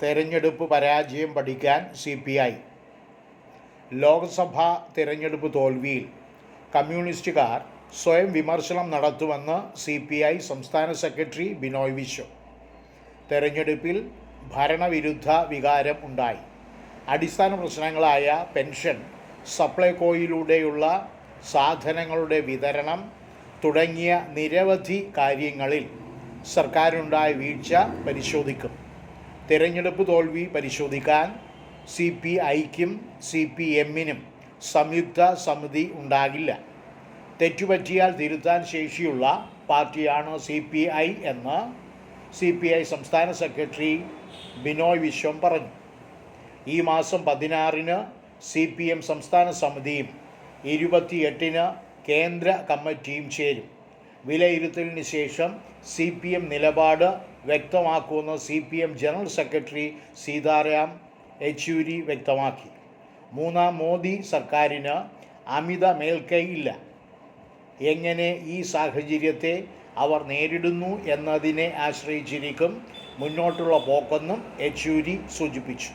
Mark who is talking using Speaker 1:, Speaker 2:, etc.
Speaker 1: തെരഞ്ഞെടുപ്പ് പരാജയം പഠിക്കാൻ CPI. ലോക്സഭാ തിരഞ്ഞെടുപ്പ് തോൽവിയിൽ കമ്മ്യൂണിസ്റ്റുകാർ സ്വയം വിമർശനം നടത്തുമെന്ന് CPI സംസ്ഥാന സെക്രട്ടറി ബിനോയ് വിശ്വം. തെരഞ്ഞെടുപ്പിൽ ഭരണവിരുദ്ധ വികാരം ഉണ്ടായി. അടിസ്ഥാന പ്രശ്നങ്ങളായ പെൻഷൻ, സപ്ലൈകോയിലൂടെയുള്ള സാധനങ്ങളുടെ വിതരണം തുടങ്ങിയ നിരവധി കാര്യങ്ങളിൽ സർക്കാരുണ്ടായ വീഴ്ച പരിശോധിക്കും. തിരഞ്ഞെടുപ്പ് തോൽവി പരിശോധിക്കാൻ CPIക്കും CPMനും സംയുക്ത സമിതി ഉണ്ടാകില്ല. തെറ്റുപറ്റിയാൽ തിരുത്താൻ ശേഷിയുള്ള പാർട്ടിയാണ് CPI എന്ന് CPI സംസ്ഥാന സെക്രട്ടറി ബിനോയ് വിശ്വം പറഞ്ഞു. ഈ മാസം 16-ന് CPM സംസ്ഥാന സമിതിയും 28-ന് കേന്ദ്ര കമ്മിറ്റിയും ചേരും. വിലയിരുത്തലിന് ശേഷം CPM നിലപാട് വ്യക്തമാക്കുമെന്ന് CPM general secretary Sitaram Yechury വ്യക്തമാക്കി. മൂന്നാം മോദി സർക്കാരിന് അമിത മേൽക്കൈ ഇല്ല. എങ്ങനെ ഈ സാഹചര്യത്തെ അവർ നേരിടുന്നു എന്നതിനെ ആശ്രയിച്ചിരിക്കും മുന്നോട്ടുള്ള പോക്കെന്നും യെച്ചൂരി സൂചിപ്പിച്ചു.